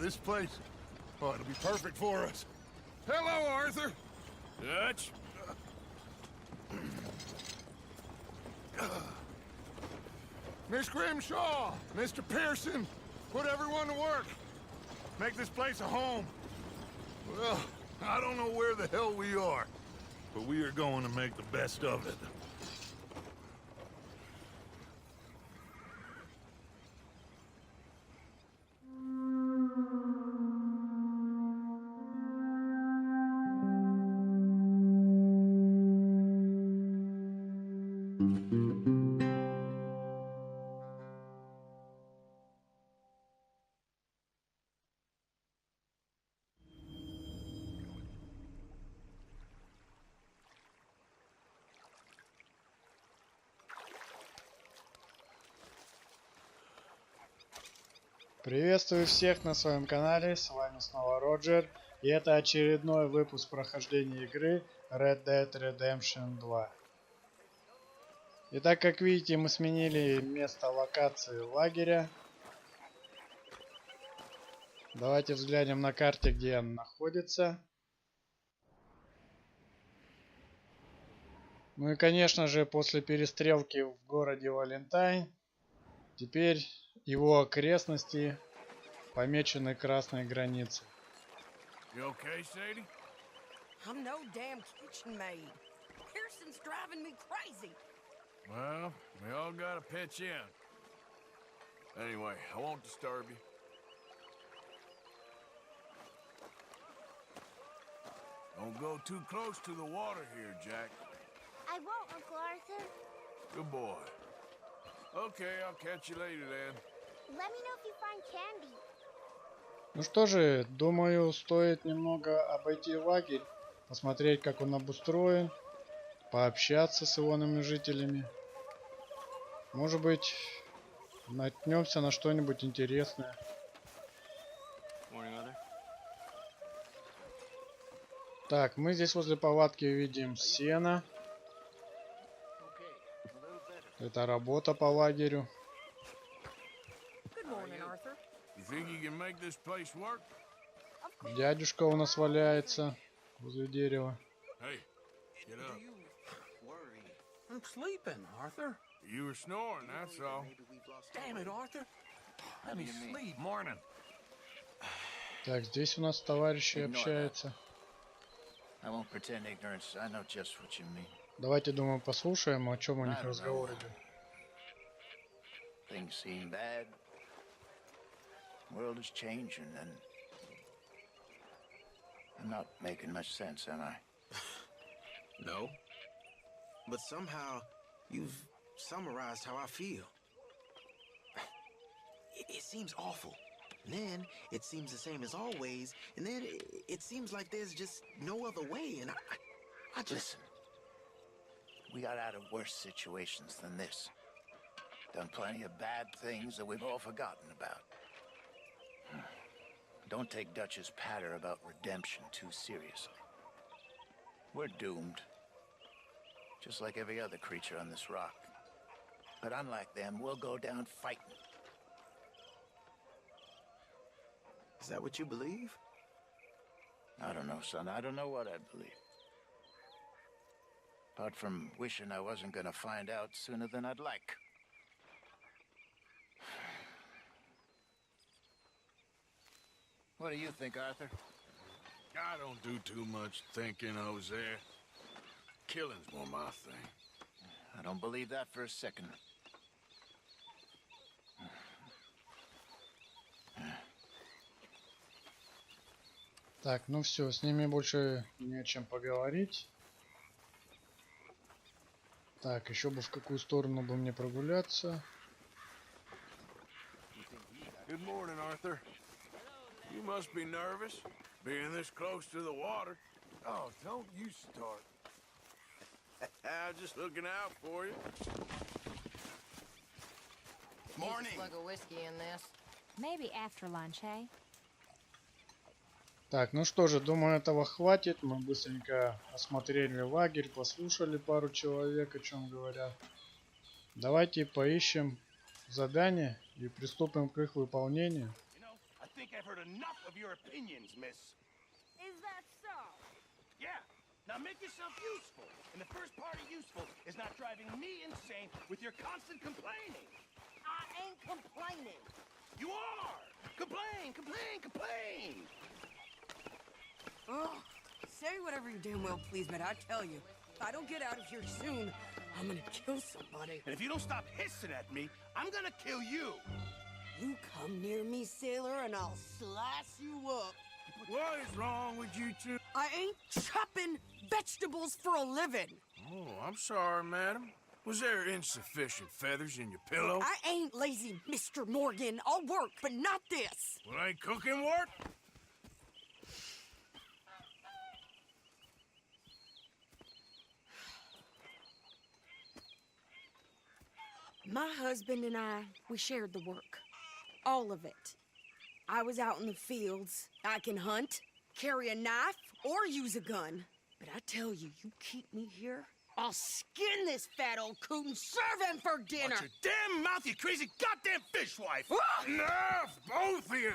this place. Oh, it'll be perfect for us. Hello, Arthur. Dutch? Miss Grimshaw, Mr. Pearson, put everyone to work. Make this place a home. Well, I don't know where the hell we are, but we are going to make the best of it. Приветствую всех на своем канале, с вами снова Роджер, и это очередной выпуск прохождения игры Red Dead Redemption 2. Итак, как видите, мы сменили место локации лагеря. Давайте взглянем на карте, где он находится. Ну и конечно же, после перестрелки в городе Валентайн, теперь его окрестности помечены красной границей. You okay, Sadie? I'm no damn kitchen maid. Pearson's driving me crazy. Well, we all gotta pitch in. Anyway, I won't disturb you. Don't go too close to the water here, Jack. I won't, Uncle Arthur. Good boy. Okay, I'll catch you later then. Let me know if you find candy. Ну что же, думаю, стоит немного обойти лагерь, посмотреть, как он обустроен, пообщаться с его жителями. Может быть, наткнемся на что-нибудь интересное. Так, мы здесь возле палатки видим сено. Это работа по лагерю. Good morning, Arthur. You think you can make this place work? Дядюшка у нас валяется возле дерева. Hey, get up. I'm sleeping, Arthur. You were snoring, that's all. Damn it, Arthur. Let me sleep. Morning. Так, здесь у нас товарищи общаются. I won't pretend ignorance. I know just what you mean. Давайте, думаю, послушаем, о чем у них разговор идет. Things seem bad. World is changing, and I'm not making much sense, am I? No. But somehow you've summarized how I feel. It seems awful. And then it seems the same as always. And then it seems like there's just no other way. And I just... Listen. We got out of worse situations than this. Done plenty of bad things that we've all forgotten about. Don't take Dutch's patter about redemption too seriously. We're doomed. Just like every other creature on this rock. But unlike them, we'll go down fighting. Is that what you believe? I don't know, son. I don't know what I believe. Apart from wishing I wasn't gonna find out sooner than I'd like. What do you think, Arthur? I don't do too much thinking, Jose. Killing's more my thing. I don't believe that for a second. Так, ну все, с ними больше не о чем поговорить. Так, еще бы в какую сторону бы мне прогуляться. Good morning, Arthur. You must be nervous, being this close to the water. Oh, don't you start. I'm just looking out for you. Morning. Slug of whiskey in this. Maybe after lunch, eh? Так, ну что же, думаю, этого хватит. Мы быстренько осмотрели лагерь, послушали пару человек, о чем говорят. Давайте поищем задание и приступим к их выполнению. think I've heard enough of your opinions, miss. Is that so? Yeah. Now make yourself useful. And the first part of useful is not driving me insane with your constant complaining. I ain't complaining. You are! Complain, complain, complain! Oh, say whatever you damn well please, but I tell you, if I don't get out of here soon, I'm gonna kill somebody. And if you don't stop hissing at me, I'm gonna kill you. You come near me, sailor, and I'll slice you up. What is wrong with you two? I ain't chopping vegetables for a living. Oh, I'm sorry, madam. Was there insufficient feathers in your pillow? I ain't lazy, Mr. Morgan. I'll work, but not this. Well, ain't cooking work? My husband and I, we shared the work. All of it. I was out in the fields. I can hunt, carry a knife, or use a gun. But I tell you, you keep me here, I'll skin this fat old coot and serve him for dinner. Watch your damn mouth, you crazy goddamn fishwife! Enough, both of you!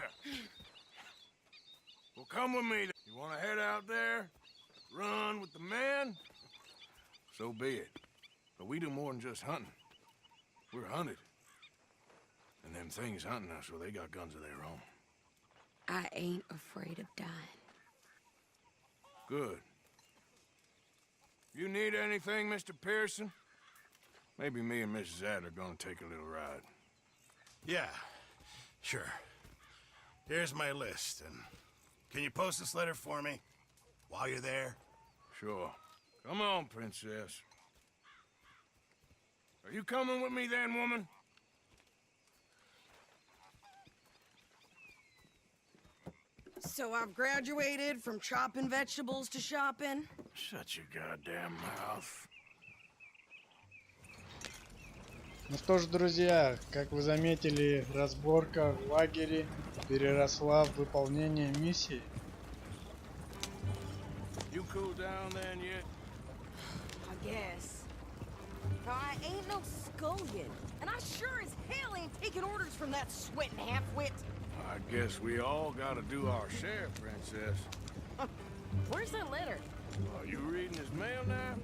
Well, come with me. You want to head out there? Run with the men? So be it. But we do more than just hunting. We're hunted. And them things hunting us, well, they got guns of their own. I ain't afraid of dying. Good. You need anything, Mr. Pearson? Maybe me and Mrs. Adler are gonna take a little ride. Yeah, sure. Here's my list, and can you post this letter for me while you're there? Sure. Come on, princess. Are you coming with me then, woman? So I've graduated from chopping vegetables to shopping. Shut your goddamn mouth. Ну что ж, друзья, как вы заметили, разборка в лагере переросла в выполнение миссии. You cool down then yet? I guess. I ain't no scullion, and I sure as hell ain't taking orders from that sweating half-wit. I guess we all gotta do our share, princess. Where's that letter? Are you reading his mail now?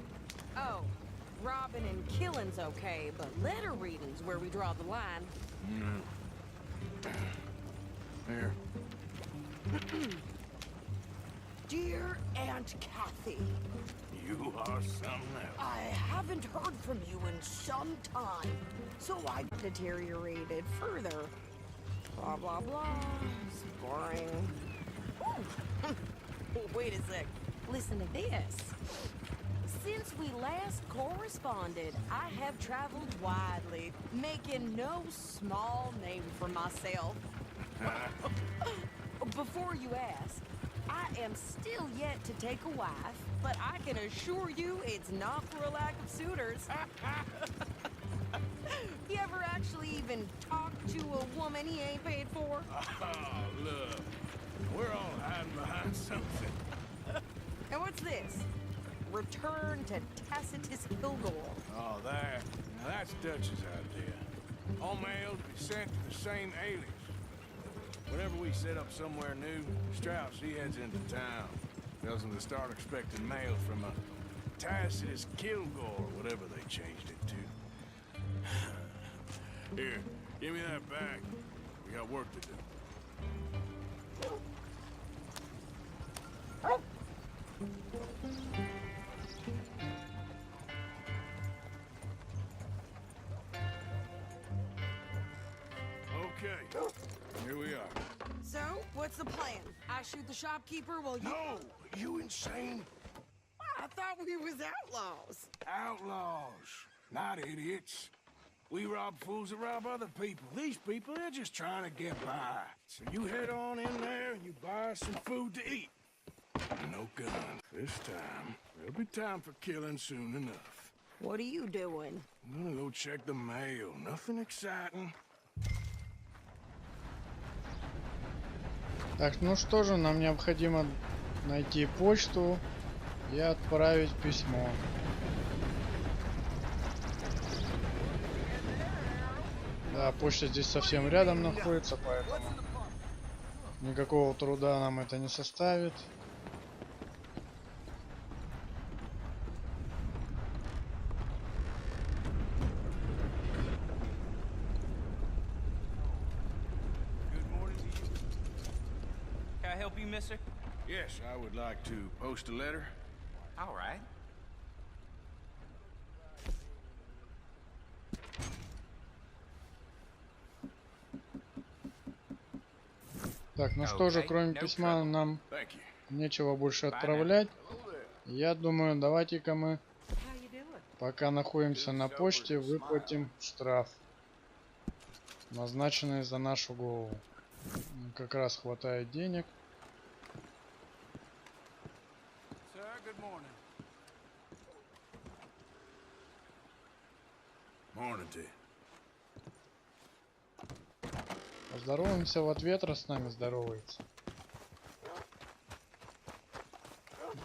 Oh, robbing and killing's okay, but letter reading's where we draw the line. Here. Dear Aunt Kathy, You are something else. I haven't heard from you in some time, so I deteriorated further. Blah, blah, blah. It's boring. Wait a sec. Listen to this. Since we last corresponded, I have traveled widely, making no small name for myself. Before you ask, I am still yet to take a wife, but I can assure you it's not for a lack of suitors. You ever actually even talked to a woman he ain't paid for? Oh, look. We're all hiding behind something. And what's this? Return to Tacitus Kilgore. Oh, that. Now that's Dutch's idea. All mail to be sent to the same alias. Whenever we set up somewhere new, Strauss, he heads into town. Tells them to start expecting mail from a Tacitus Kilgore, whatever they changed it to. Here, give me that bag. We got work to do. Okay, here we are. So, what's the plan? I shoot the shopkeeper while you... No! You insane? I thought we was outlaws. Outlaws, not idiots. We rob fools that rob other people. These people, they're just trying to get by. So you head on in there and you buy some food to eat. No gun. This time, there'll be time for killing soon enough. What are you doing? I'm gonna go check the mail. Nothing exciting. Так, ну что же, нам необходимо найти почту и отправить письмо. Да, почта здесь совсем рядом находится, поэтому Никакого труда нам это не составит. Can I help you, mister? Yes, I would like to post a letter. All right. Так, ну что же, кроме письма нам Thank you. нечего больше отправлять. Я думаю, давайте-ка мы, пока находимся на почте, выплатим штраф, назначенный за нашу голову. Как раз хватает денег. Sir, good morning. Morning to you. Поздороваемся в ответ, раз с нами здоровается.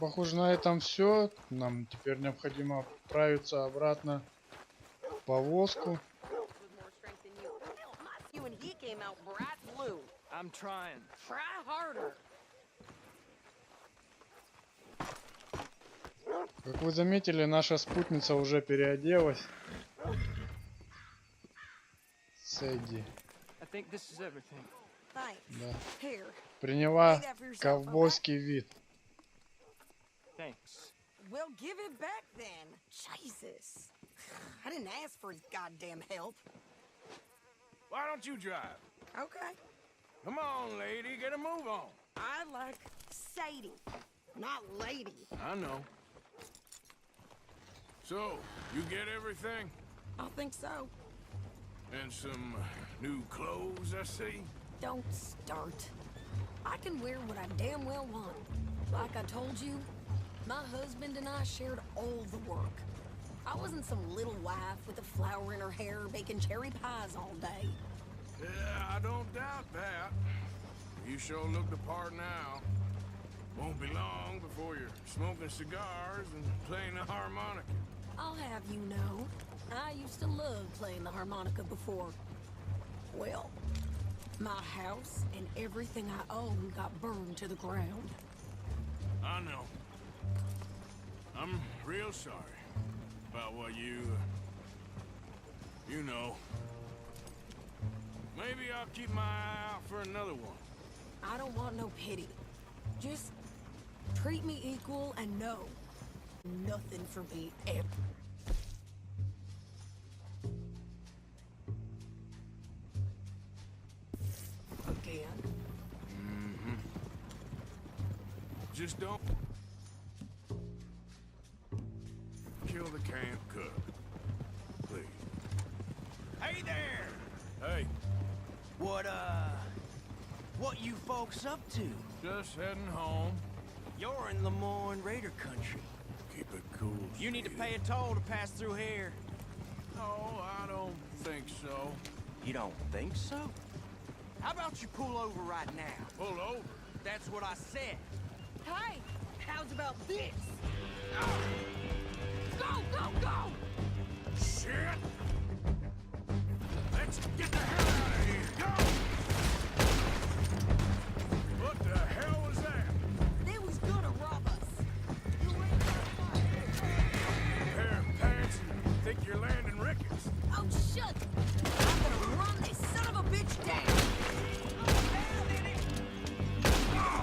Похоже, на этом все. Нам теперь необходимо отправиться обратно в повозку. I'm trying. Try harder. Как вы заметили, наша спутница уже переоделась. Сэдди. I think this is everything. Thanks. Да. Here. Приняла ковбойский вид. Thanks. Well, give it back then. Jesus. I didn't ask for his goddamn help. Why don't you drive? Okay. Come on, lady, get a move on. I like Sadie, not lady. I know. So, you get everything? I think so. And some new clothes, I see? Don't start. I can wear what I damn well want. Like I told you, my husband and I shared all the work. I wasn't some little wife with a flower in her hair baking cherry pies all day. Yeah, I don't doubt that. You sure look the part now. Won't be long before you're smoking cigars and playing the harmonica. I'll have you know, I used to love playing the harmonica before. Well, my house and everything I own got burned to the ground. I know. I'm real sorry about what you know. Maybe I'll keep my eye out for another one. I don't want no pity. Just treat me equal and know nothing for me ever. Again. Mm-hmm. Just don't kill the camp cook, please. Hey there! Hey, What you folks up to? just heading home. You're in Lemoyne Raider country. Keep it cool. You need to Steve. pay a toll to pass through here. No, I don't think so. You don't think so? How about you pull over right now? Pull over. That's what I said. Hey, how's about this? Go, go, go! Shit! Let's get the hell out of here! Go! What the hell was that? They was gonna rob us. You Pair of pants and think you're landing Ricketts. Oh, shut! I'm gonna run this son of a bitch down!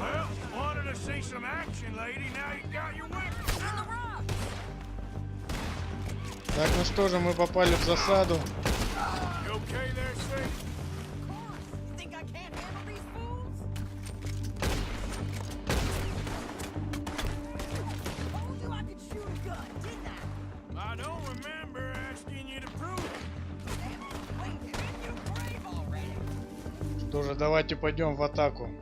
Well, wanted to see some action, lady. Now you got your whip. In the rock! Так, ну что же, мы попали в засаду. You okay there, Steve? Of course! You think I can't handle these fools? Told you I could shoot a gun, didn't I? I don't remember asking you to prove it. Damn it, wait, you're in your grave already! Что же, давайте пойдем в атаку. Man,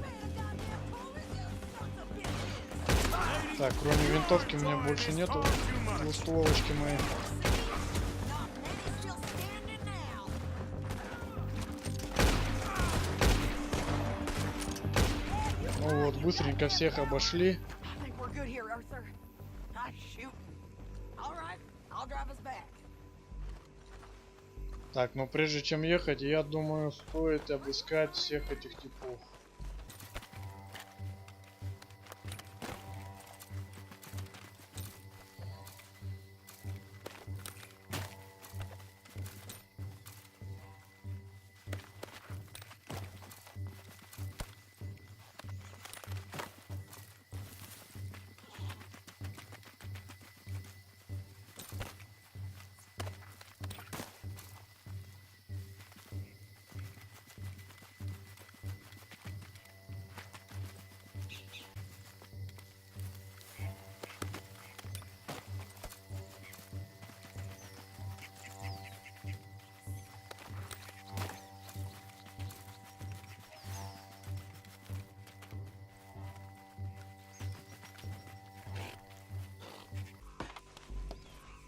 a goddamn police, you sons of bitches! Так, кроме винтовки у меня больше нету двустволочки моей. Not many still standing now! Ну вот, быстренько всех обошли. I think we're good here, Arthur. Nice shooting. All right, I'll drive us back. Так, но прежде чем ехать, я думаю, стоит обыскать всех этих типов.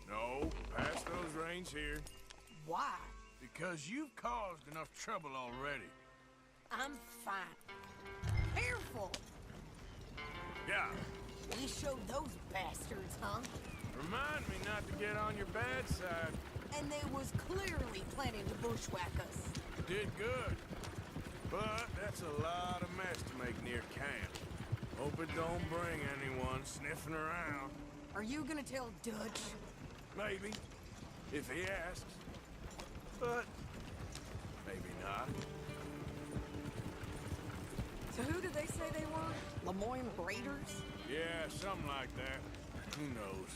No, pass those reins here. Why? Because you've caused enough trouble already. I'm fine. Careful! Yeah, We showed those bastards, huh? remind me not to get on your bad side. And they was clearly planning to bushwhack us. Did good. But that's a lot of mess to make near camp. Hope it don't bring anyone sniffing around. Are you gonna tell Dutch? Maybe, if he asks. But maybe not. So who did they say they were? Lemoyne Raiders? Yeah, something like that. Who knows?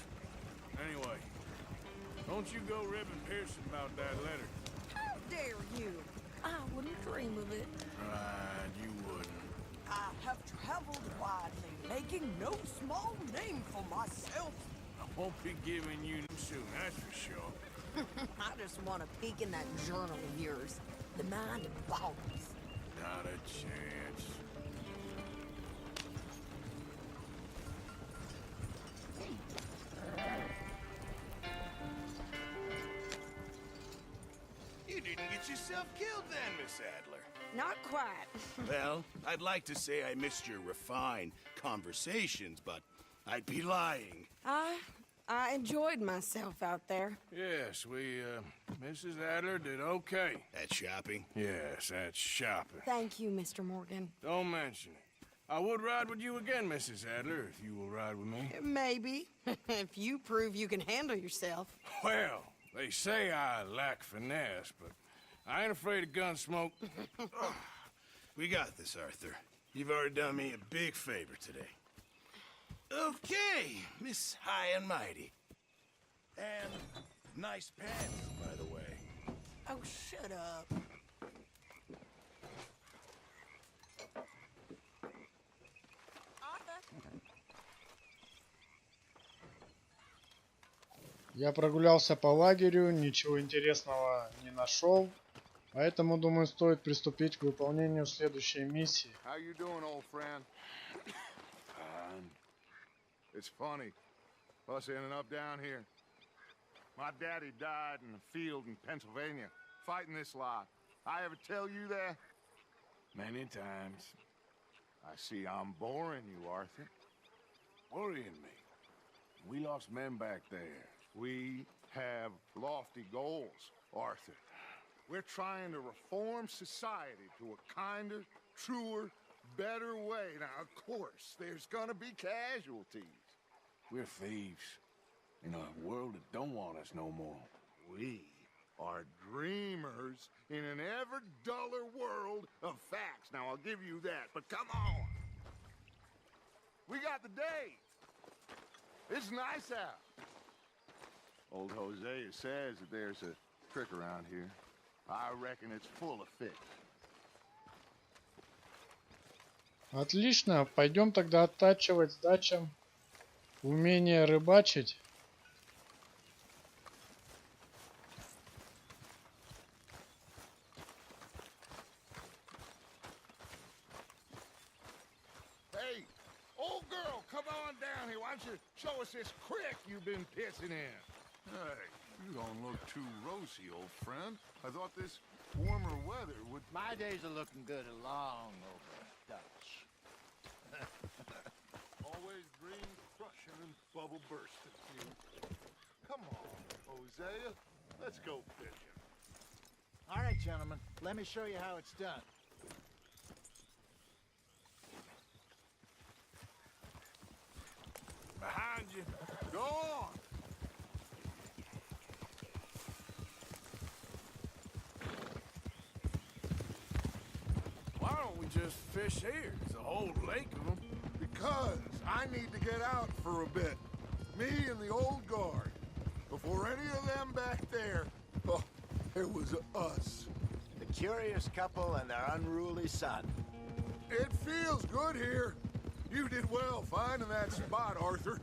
Anyway, don't you go ribbing Pearson about that letter. How dare you? I wouldn't dream of it. Right, you wouldn't. I have traveled widely, making no small name for myself. I won't be giving you soon, that's for sure. I just want a peek in that journal of yours. The mind of bones. Not a chance. You didn't get yourself killed then, Miss Adler. Not quite. Well, I'd like to say I missed your refined conversations, but I'd be lying. I enjoyed myself out there. Yes, Mrs. Adler did okay. At shopping? Yes, that's shopping. Thank you, Mr. Morgan. Don't mention it. I would ride with you again, Mrs. Adler, if you will ride with me. Maybe. If you prove you can handle yourself. Well, they say I lack finesse, but I ain't afraid of gun smoke. We got this, Arthur. You've already done me a big favor today. Okay, Miss High and Mighty. And nice pants, by the way. Oh, shut up. Я прогулялся по лагерю, ничего интересного не нашел. Поэтому, думаю, стоит приступить к выполнению следующей миссии. How you doing, old friend? It's funny, us ending up down here. My daddy died in the field in Pennsylvania, fighting this lot. I ever tell you that? Many times. I see I'm boring you, Arthur. Worrying me. We lost men back there. We have lofty goals, Arthur. We're trying to reform society to a kinder, truer, better way. Now, of course, there's gonna be casualties. We're thieves in a world that don't want us no more. We are dreamers in an ever duller world of facts. Now, I'll give you that, but come on. We got the day. It's nice out. Old Hosea says that there's a trick around here. I reckon it's full of fish. Отлично, пойдем тогда оттачивать с Датчем умение рыбачить. Hey, old girl, come on down here. Why don't you show us this creek you've been pissing in? Hey, you don't look too rosy, old friend. I thought this warmer weather would... My days are looking good along over Dutch. Always green crushing and bubble bursting. Come on, Hosea. Let's go fishing. All right, gentlemen. Let me show you how it's done. Behind you. Go on! Why don't we just fish here? There's a whole lake of them. Because I need to get out for a bit. Me and the old guard. Before any of them back there, oh, it was us. The curious couple and their unruly son. It feels good here. You did well finding that spot, Arthur.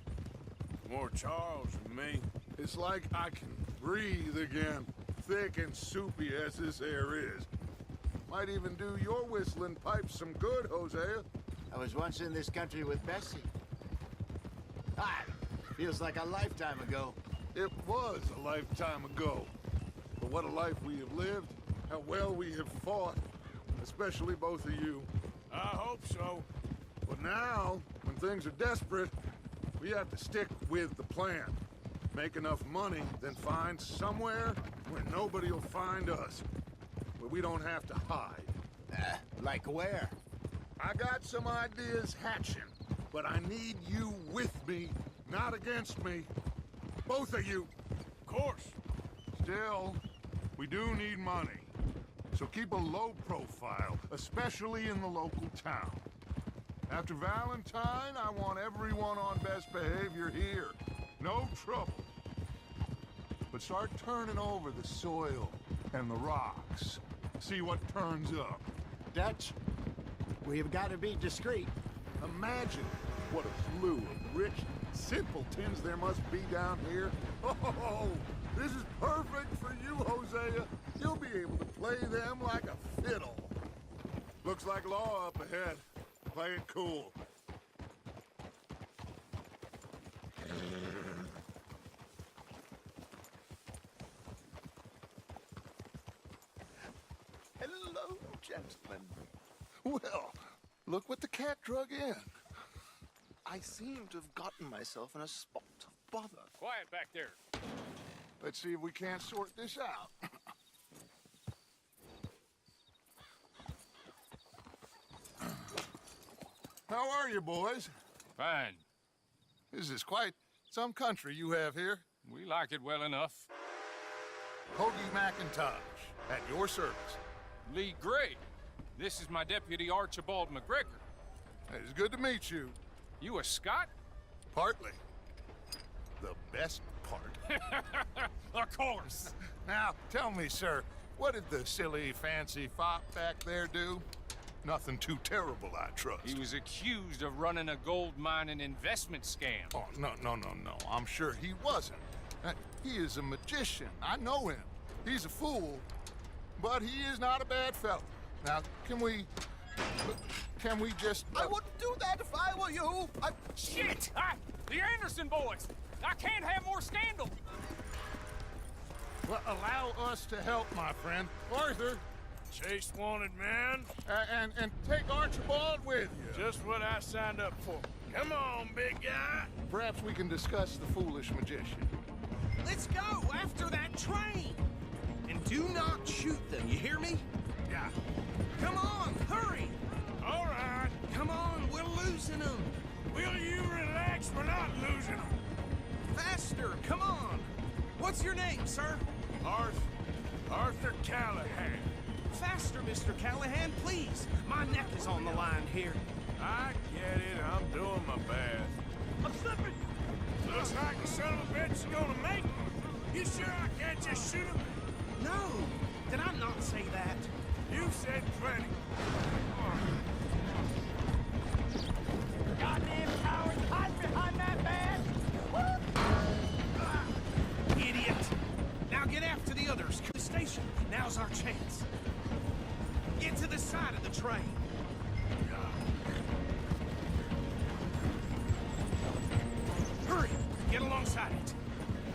More Charles than me. It's like I can breathe again, thick and soupy as this air is. Might even do your whistling pipes some good, Hosea. I was once in this country with Bessie. Ah, feels like a lifetime ago. It was a lifetime ago. But what a life we have lived, how well we have fought, especially both of you. I hope so. But now, when things are desperate, we have to stick with the plan. Make enough money, then find somewhere where nobody will find us. Where we don't have to hide. Like where? I got some ideas hatching, but I need you with me, not against me. Both of you. Of course. Still, we do need money. So keep a low profile, especially in the local town. After Valentine, I want everyone on best behavior here. No trouble. But start turning over the soil and the rocks. See what turns up. Dutch, we've got to be discreet. Imagine what a slew of rich simpletons there must be down here. Oh, this is perfect for you, Hosea. You'll be able to play them like a fiddle. Looks like law up ahead. Play it cool. Hello, gentlemen. Well, look what the cat drug in. I seem to have gotten myself in a spot of bother. Quiet back there. Let's see if we can't sort this out. How are you, boys? Fine. This is quite some country you have here. We like it well enough. Hoagie McIntosh, at your service. Lee Gray. This is my deputy Archibald McGregor. It's good to meet you. You a Scot? Partly. The best part. Of course. Now, tell me, sir, what did the silly, fancy fop back there do? Nothing too terrible, I trust. He was accused of running a gold mining investment scam. Oh, no. I'm sure he wasn't. He is a magician. I know him. He's a fool, but he is not a bad fellow. Now, can we just... I wouldn't do that if I were you. Shit! The Anderson boys! I can't have more scandal! Well, allow us to help, my friend. Arthur, Chase wanted man. and take Archibald with you. Just what I signed up for. Come on, big guy. Perhaps we can discuss the foolish magician. Let's go after that train. And do not shoot them, you hear me? Yeah. Come on, hurry. All right. Come on, we're losing them. Will you relax? We're not losing them. Faster, come on. What's your name, sir? Arthur Callahan. Faster, Mr. Callahan, please. My neck is on the line here. I get it. I'm doing my best. I'm slipping. Looks like the son of a bitch is gonna make it. You sure I can't just shoot him? No. Did I not say that? You've said plenty. Goddamn cowards, hide behind that man! Idiot! Now get after the others. To the station. Now's our chance. Get to the side of the train. Hurry! Get alongside it.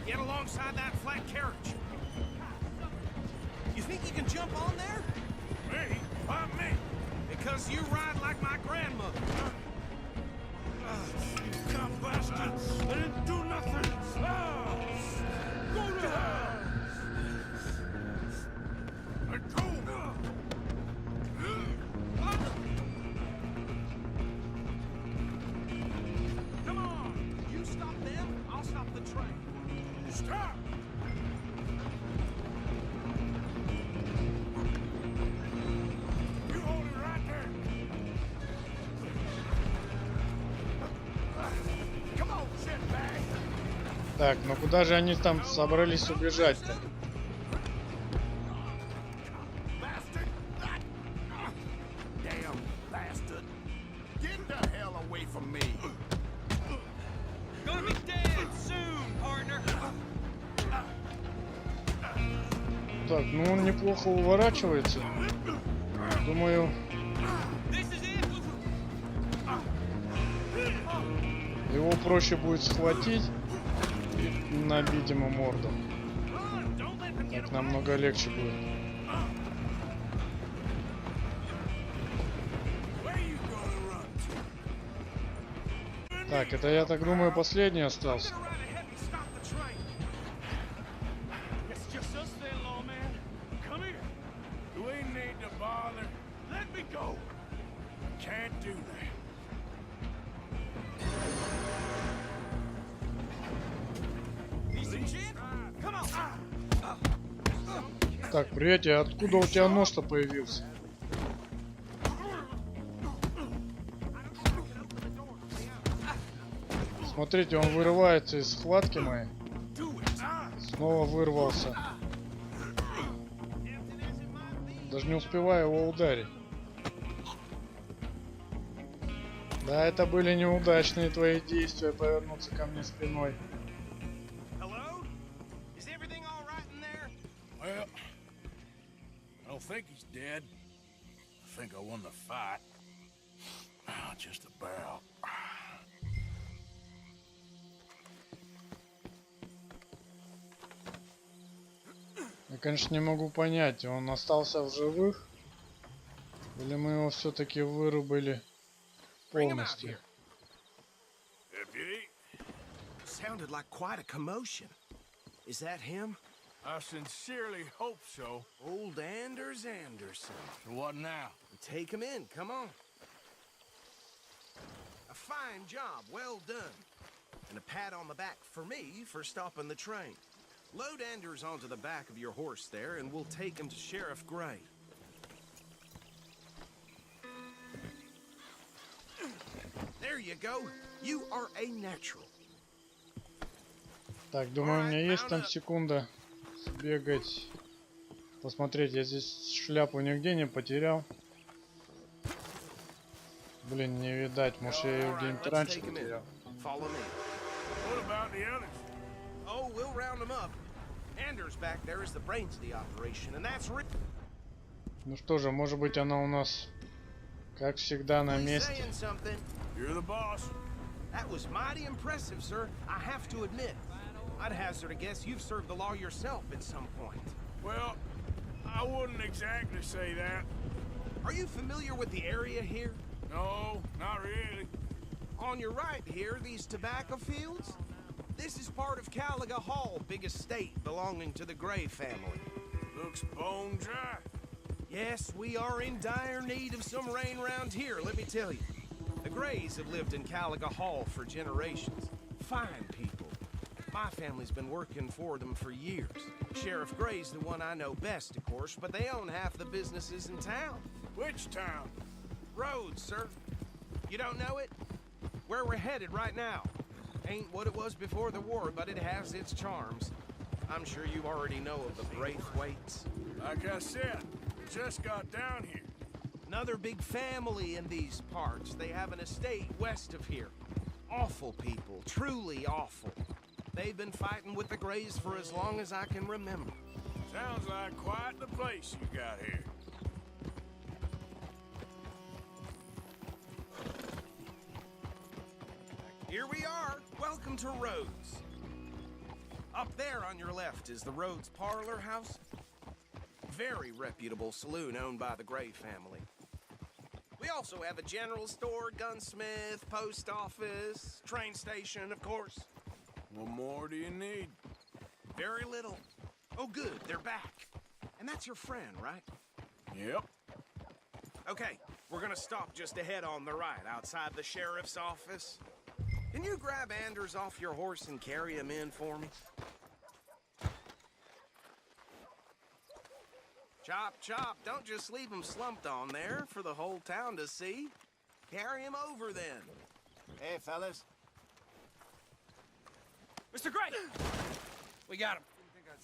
Get alongside that flat carriage. You think you can jump on there? Me? Why me? Because you ride like my grandmother. Dumb bastard! I didn't do nothing! Go to hell! I Stop! You hold it right there. Come on, sit back. Так, ну куда же они там собрались убежать-то? Bastard! Damn bastard! Get the hell away from me! Gonna be dead soon, partner. Так, ну он неплохо уворачивается. Думаю, This is it. его проще будет схватить и набить ему морду. Так намного легче будет. Так, это я так думаю последний остался. It's just us then, lawman. Come here. We need to bother. Let me go. Can't do that. Come on. Так, приятель, откуда у тебя нож-то появился? Смотрите, он вырывается из схватки моей. Снова вырвался. Даже не успеваю его ударить. Да, это были неудачные твои действия, повернуться ко мне спиной. Hello? Is everything all right in there? Well, I don't think he's dead. I think I won the fight. Just about. Я, конечно, не могу понять, он остался в живых? Или мы его все-таки вырубили полностью? Deputy, Sounded like quite a commotion. Is that him? I sincerely hope so. Old Anders Anderson. What now? Take him in, come on. A fine job, well done. And a pat on the back for me for stopping the train. Load Anders onto the back of your horse there, and we'll take him to Sheriff Gray. There you go. You are a natural. Так, думаю, у меня есть там секунда сбегать, посмотреть. Я здесь шляпу нигде не потерял. Блин, не видать. Может, я ее где-нибудь раньше потерял. Follow me. What about the others? Oh, we'll round them up. Anders back there is the brains of the operation, and that's Ну что же, может быть, она у нас, как всегда, на месте. saying something. You're the boss. That was mighty impressive, sir. I have to admit. I'd hazard a guess you've served the law yourself at some point. Well, I wouldn't exactly say that. Are you familiar with the area here? No, not really. On your right here, these tobacco fields? This is part of Caliga Hall, big estate belonging to the Gray family. Looks bone dry. Yes, we are in dire need of some rain around here, let me tell you. The Grays have lived in Caliga Hall for generations. Fine people. My family's been working for them for years. Sheriff Gray's the one I know best, of course, but they own half the businesses in town. Which town? Rhodes, sir. You don't know it? Where we're headed right now. Ain't what it was before the war, but it has its charms. I'm sure you already know of the Braithwaites. Like I said, we just got down here. Another big family in these parts. They have an estate west of here. Awful people, truly awful. They've been fighting with the Grays for as long as I can remember. Sounds like quite the place you got here. Here we are. Welcome to Rhodes. Up there on your left is the Rhodes Parlor House. Very reputable saloon owned by the Gray family. We also have a general store, gunsmith, post office, train station, of course. What more do you need? Very little. Oh, good, they're back. And that's your friend, right? Yep. Okay, we're gonna stop just ahead on the right, outside the sheriff's office. Can you grab Anders off your horse and carry him in for me? Chop, chop. Don't just leave him slumped on there for the whole town to see. Carry him over then. Hey, fellas. Mr. Gray! We got him.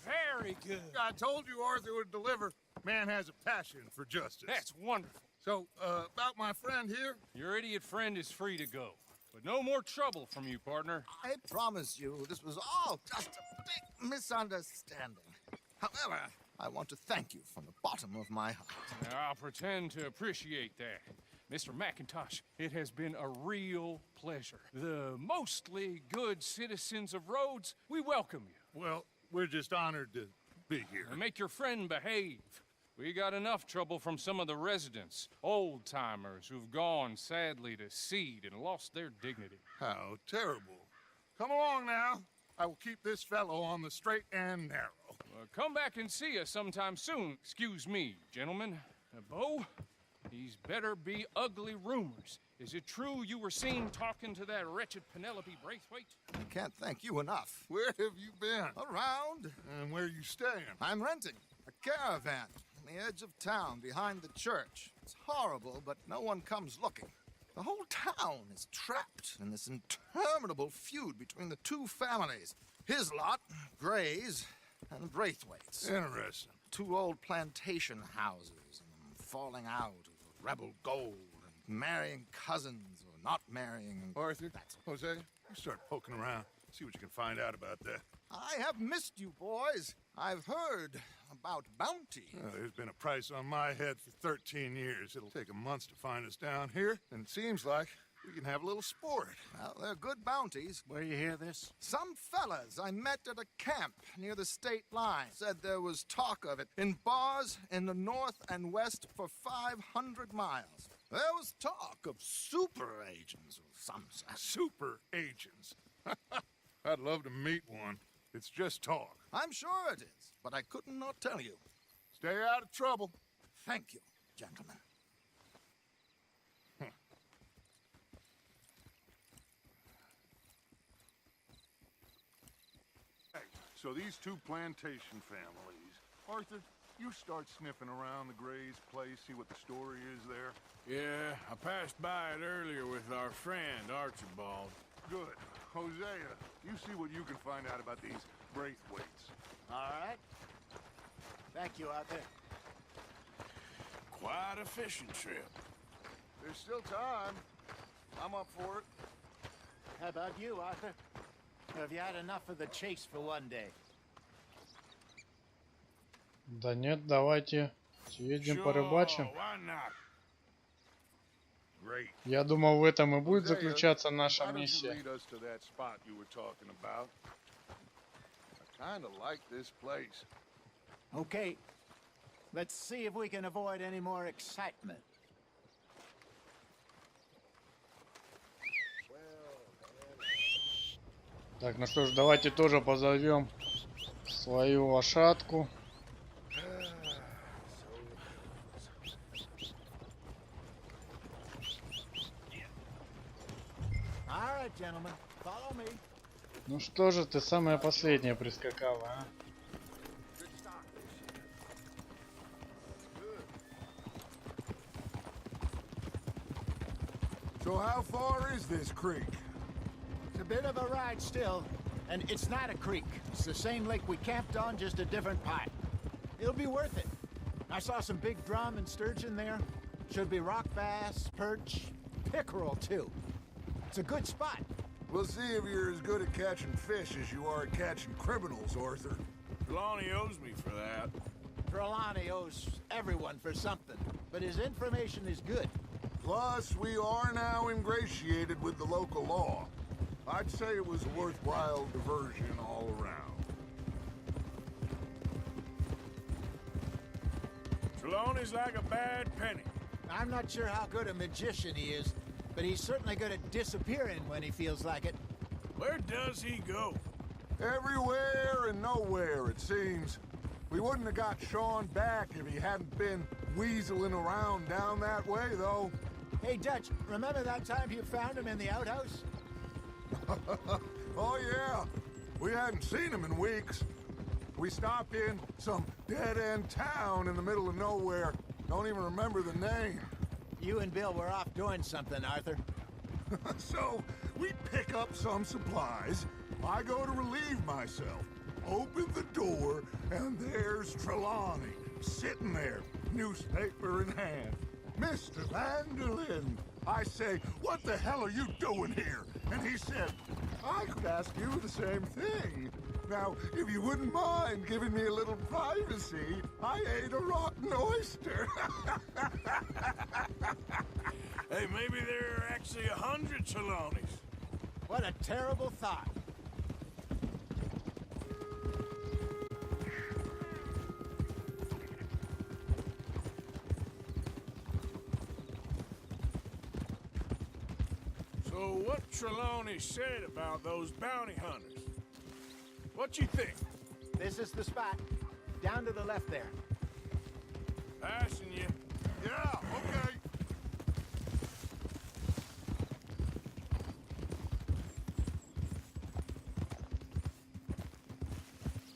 Very good. I told you Arthur would deliver. Man has a passion for justice. That's wonderful. So, about my friend here? Your idiot friend is free to go. But no more trouble from you, partner. I promise you, this was all just a big misunderstanding. However, I want to thank you from the bottom of my heart. Now, I'll pretend to appreciate that. Mr. McIntosh, it has been a real pleasure. The mostly good citizens of Rhodes, we welcome you. Well, we're just honored to be here. And make your friend behave. We got enough trouble from some of the residents, old-timers who've gone, sadly, to seed and lost their dignity. How terrible. Come along now. I will keep this fellow on the straight and narrow. Come back and see us sometime soon. Excuse me, gentlemen. Bo, these better be ugly rumors. Is it true you were seen talking to that wretched Penelope Braithwaite? I can't thank you enough. Where have you been? Around. And where you staying? I'm renting a caravan on the edge of town behind the church. It's horrible, but no one comes looking. The whole town is trapped in this interminable feud between the two families. His lot, Gray's, and Braithwaite's. Interesting. Two old plantation houses, and falling out of rebel gold, and marrying cousins or not marrying. Arthur, Jose, you start poking around. See what you can find out about that. I have missed you, boys. I've heard about bounty. There's been a price on my head for 13 years. It'll take a month to find us down here, and it seems like we can have a little sport. Well, they're good bounties. Where you hear this? Some fellas I met at a camp near the state line said there was talk of it in bars in the north and west for 500 miles. There was talk of super agents of some sort. Super agents? I'd love to meet one. It's just talk. I'm sure it is, but I couldn't not tell you. Stay out of trouble. Thank you, gentlemen. So these two plantation families. Arthur, you start sniffing around the Gray's place, see what the story is there. Yeah, I passed by it earlier with our friend, Archibald. Good. Hosea, you see what you can find out about these Braithwaites. All right. Thank you, Arthur. Quite a fishing trip. There's still time. I'm up for it. How about you, Arthur? Have you had enough of the chase for one day? Да нет, давайте съездим порыбачим. Я думал, в этом и будет заключаться наша миссия. Okay, let's see if we can avoid any more excitement. Так, ну что ж, давайте тоже позовем свою лошадку. Ну что же ты самая последняя прискакала, а? So how far is this creek? It's a bit of a ride still, and it's not a creek. It's the same lake we camped on, just a different part. It'll be worth it. I saw some big drum and sturgeon there. Should be rock bass, perch, pickerel too. It's a good spot. We'll see if you're as good at catching fish as you are at catching criminals, Arthur. Trelawney owes me for that. Trelawney owes everyone for something, but his information is good. Plus, we are now ingratiated with the local law. I'd say it was a worthwhile diversion all around. Trelawney's like a bad penny. I'm not sure how good a magician he is, but he's certainly good at disappearing when he feels like it. Where does he go? Everywhere and nowhere, it seems. We wouldn't have got Sean back if he hadn't been weaseling around down that way, though. Hey, Dutch, remember that time you found him in the outhouse? Oh, yeah. We hadn't seen him in weeks. We stopped in some dead-end town in the middle of nowhere. Don't even remember the name. You and Bill were off doing something, Arthur. So, we pick up some supplies. I go to relieve myself. Open the door, and there's Trelawney, sitting there, newspaper in hand. Mr. Vanderlyn. I say, what the hell are you doing here? And he said, I could ask you the same thing. Now, if you wouldn't mind giving me a little privacy, I ate a rotten oyster. Hey, maybe there are actually 100 Trelawneys. What a terrible thought. So what Trelawney said about those bounty hunters? What you think? This is the spot. Down to the left there. Passing you. Yeah, okay.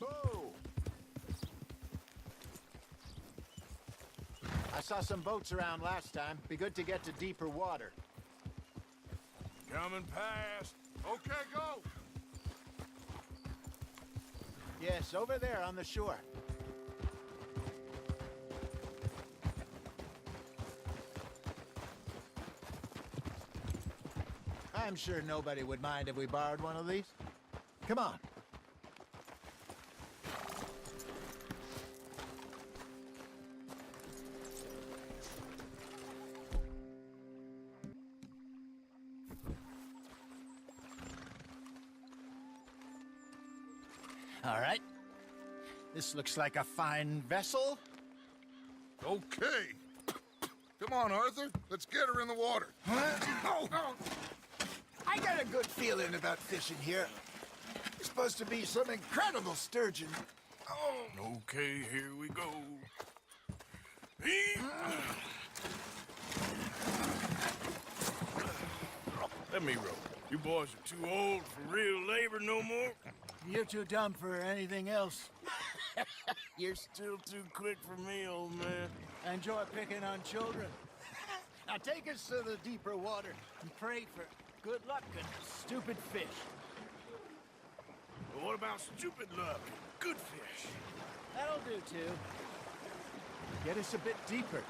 Oh! I saw some boats around last time. Be good to get to deeper water. Coming past. Okay, go. Yes, over there on the shore. I'm sure nobody would mind if we borrowed one of these. Come on. All right. This looks like a fine vessel. Okay. Come on, Arthur. Let's get her in the water. Oh, I got a good feeling about fishing here. It's supposed to be some incredible sturgeon. Oh. Okay, here we go. Let me row. You boys are too old for real labor no more. You're too dumb for anything else. You're still too quick for me, old man. Enjoy picking on children. Now take us to the deeper water and pray for good luck and stupid fish. But what about stupid luck and good fish? That'll do, too. Get us a bit deeper.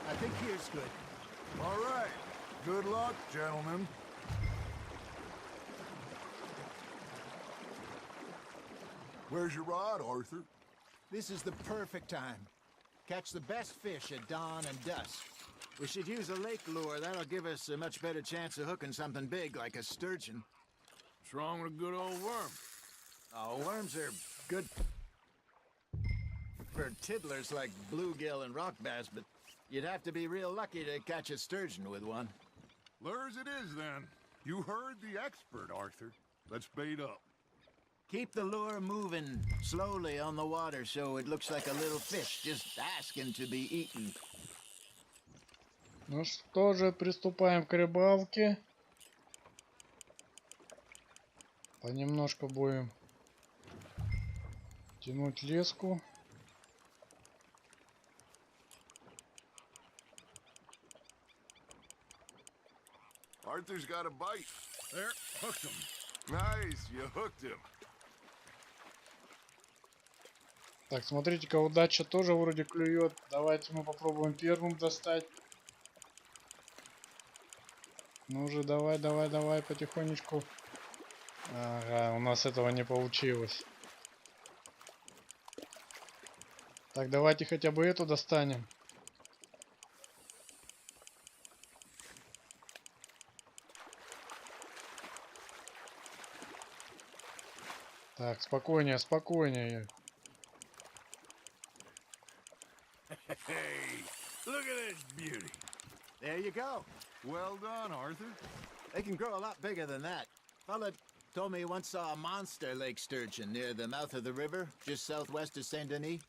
I think here's good. All right. Good luck, gentlemen. Where's your rod, Arthur? This is the perfect time. Catch the best fish at dawn and dusk. We should use a lake lure. That'll give us a much better chance of hooking something big like a sturgeon. What's wrong with a good old worm? Oh, worms are good for tiddlers like bluegill and rock bass, but you'd have to be real lucky to catch a sturgeon with one. Lures it is, then. You heard the expert, Arthur. Let's bait up. Keep the lure moving slowly on the water so it looks like a little fish just asking to be eaten. Ну что же, приступаем к рыбалке. Понемножку будем тянуть леску. Arthur's got a bite. There, hooked him. Nice, you hooked him. Так, смотрите-ка, удача тоже вроде клюет. Давайте мы попробуем первым достать. Ну же, давай, давай, давай, потихонечку. Ага, у нас этого не получилось. Так, давайте хотя бы эту достанем. Так, спокойнее, спокойнее. Hey, look at this beauty. There you go. Well done, Arthur. They can grow a lot bigger than that. Fella told me he once saw a monster lake sturgeon near the mouth of the river, just southwest of Saint Denis.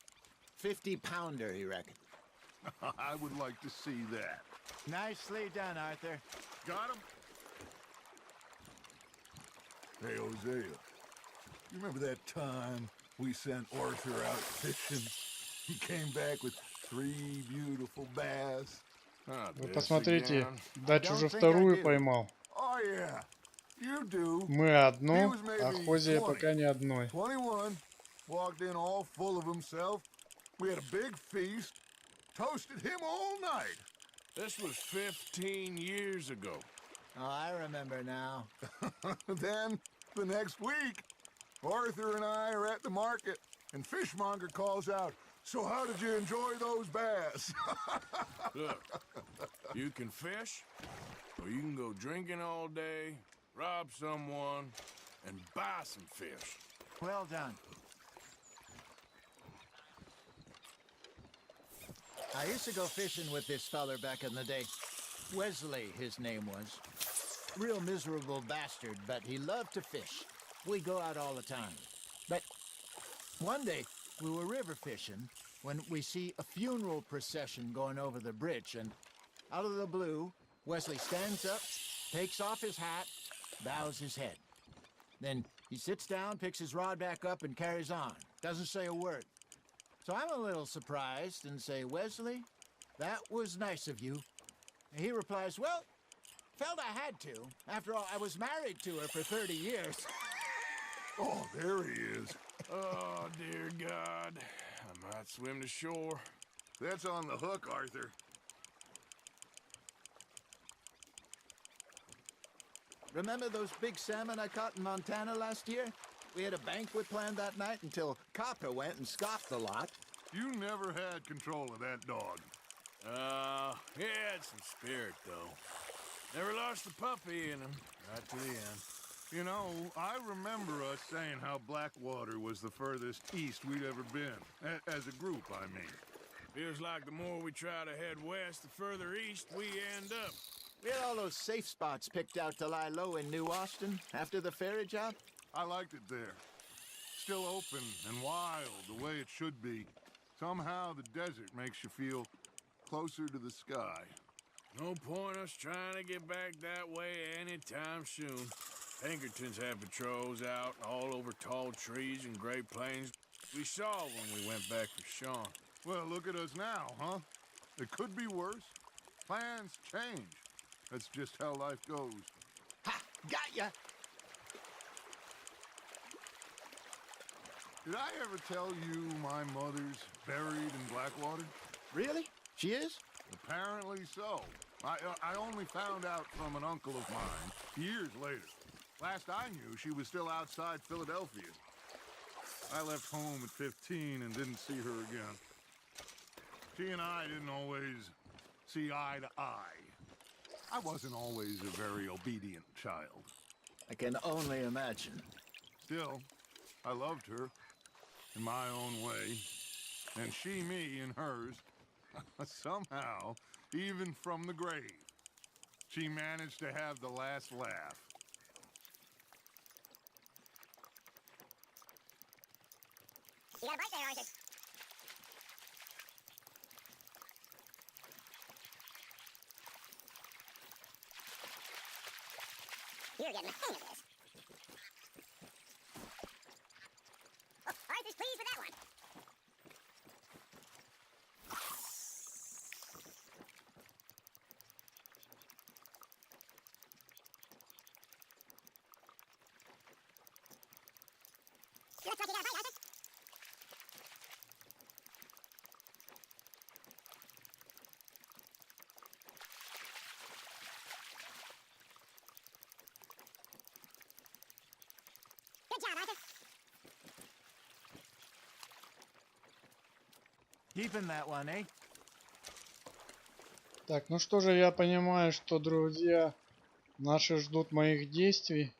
50-pounder, he reckoned. I would like to see that. Nicely done, Arthur. Got him? Hey, Hosea. You remember that time we sent Arthur out fishing? He came back with 3 beautiful bass. Вы посмотрите, Дач уже вторую поймал. Oh, yeah. You do. Мы одну, а Хозия пока ни одной. 21. Walked in all full of himself. We had a big feast. Toasted him all night. This was 15 years ago. Oh, I remember now. Then, the next week, Arthur and I are at the market, and Fishmonger calls out, "So how did you enjoy those bass?" Look, you can fish, or you can go drinking all day, rob someone, and buy some fish. Well done. I used to go fishing with this feller back in the day. Wesley, his name was. Real miserable bastard, but he loved to fish. We go out all the time. But one day, we were river fishing when we see a funeral procession going over the bridge, and out of the blue, Wesley stands up, takes off his hat, bows his head. Then he sits down, picks his rod back up, and carries on. Doesn't say a word. So I'm a little surprised and say, "Wesley, that was nice of you." And he replies, "Well, felt I had to. After all, I was married to her for 30 years. Oh, there he is. Oh, dear God. I might swim to shore. That's on the hook, Arthur. Remember those big salmon I caught in Montana last year? We had a banquet planned that night until Copper went and scoffed the lot. You never had control of that dog. He had some spirit, though. Never lost the puppy in him, right to the end. You know, I remember us saying how Blackwater was the furthest east we'd ever been. As a group, I mean. Feels like the more we try to head west, the further east we end up. We had all those safe spots picked out to lie low in New Austin after the ferry job. I liked it there. Still open and wild, the way it should be. Somehow the desert makes you feel closer to the sky. No point us trying to get back that way anytime soon. Pinkertons have patrols out all over tall trees and Great Plains. We saw when we went back for Sean. Well, look at us now, huh? It could be worse. Plans change. That's just how life goes. Ha! Got ya! Did I ever tell you my mother's buried in Blackwater? Really? She is? Apparently so. I only found out from an uncle of mine years later. Last I knew, she was still outside Philadelphia. I left home at 15 and didn't see her again. She and I didn't always see eye to eye. I wasn't always a very obedient child. I can only imagine. Still, I loved her in my own way, and she me in hers. Somehow, even from the grave, she managed to have the last laugh. You got a bite there, Arthur. You're getting the hang of this. Oh, Arthur's pleased with that one. You look like you got a bite, Arthur. Good job, Arthur. Keeping that one, eh? Так, ну что же, я понимаю, что друзья наши ждут моих действий.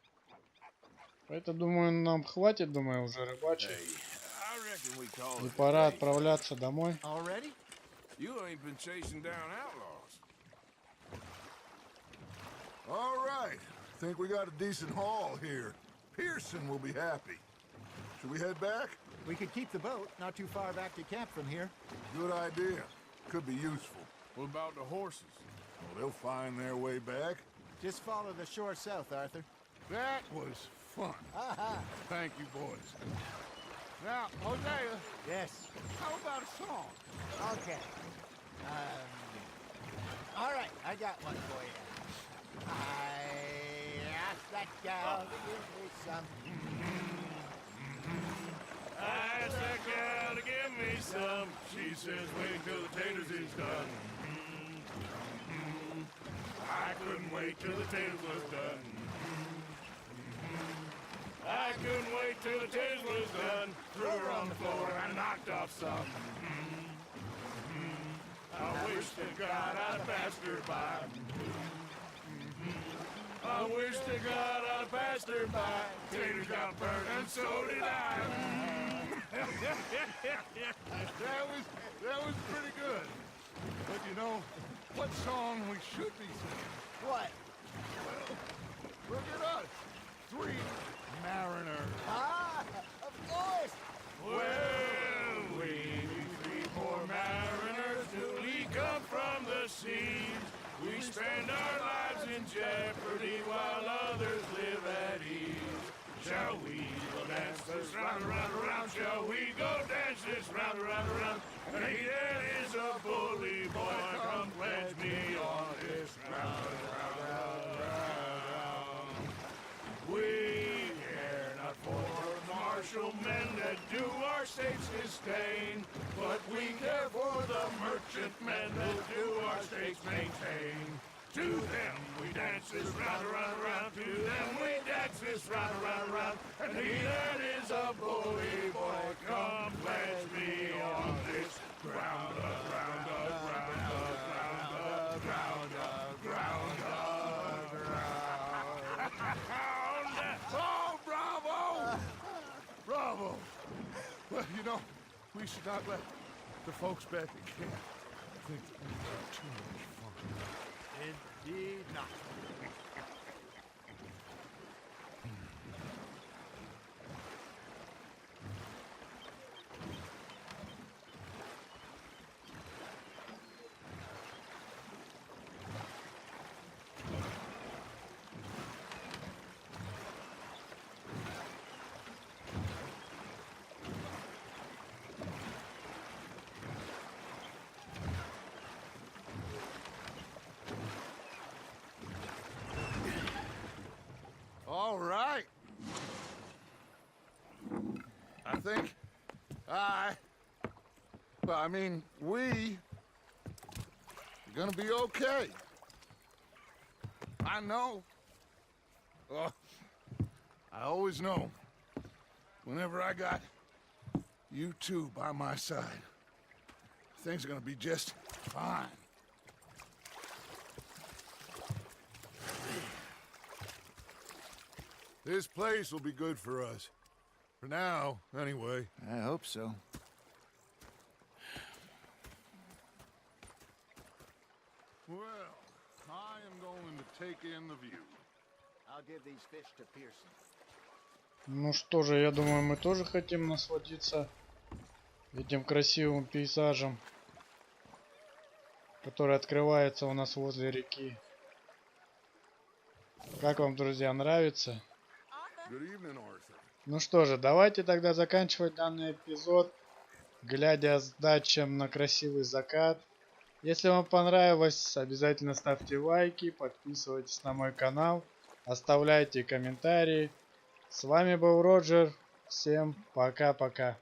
Поэтому, думаю, нам хватит, думаю, уже рыбачить. И пора отправляться домой. Already? You ain't been chasing down outlaws. All right. Think we got a decent haul here. Pearson will be happy. Should we head back? We could keep the boat not too far back to camp from here. Good idea. Could be useful. What about the horses? Well, they'll find their way back. Just follow the shore south, Arthur. That was fun. Thank you, boys. Now, Hosea, Yes. how about a song? Okay. All right, I got one for you. I asked that gal to give me some. I asked that gal to give me some. She says wait till the taters is done. I couldn't wait till the taters was done. I couldn't wait till the taters was done. Threw her on the floor and knocked off some. I wish to God I'd passed her by. I wish to God I'd passed her by. Taters got burned and so did I. That was pretty good. But you know, what song we should be singing? What? Well, look at us. 3 mariners. Of course. Well, we 3 poor mariners newly come from the seas. We spend our lives in jeopardy while others live at ease. Shall we go dance this round, around, around? Shall we go dance this round, around, around? And he that is a bully boy, come pledge me on this round, round, round, round. We care not for martial men that do our state sustain, but we care for the merchant men that do our states maintain. To them we dance this round, around, around. To them we dance this round, around, around. And he that is a bully boy, come pledge me on this ground up, ground up, ground up, ground up, ground up, ground up, ground up. Oh, bravo! Bravo! Well, you know, we should not let the folks back at camp think that we have too much fun. Indeed not. All right. I think we are gonna be okay. I know. Oh, I always know. Whenever I got you two by my side, things are gonna be just fine. This place will be good for us. For now, anyway. I hope so. Well, I am going to take in the view. I'll give these fish to Pearson. Ну что же, я думаю, мы тоже хотим насладиться этим красивым пейзажем, который открывается у нас возле реки. Как вам, друзья, нравится? Good evening, Arthur. Ну что же, давайте тогда заканчивать данный эпизод, глядя с Датчем на красивый закат. Если вам понравилось, обязательно ставьте лайки, подписывайтесь на мой канал, оставляйте комментарии. С вами был Роджер. Всем пока-пока.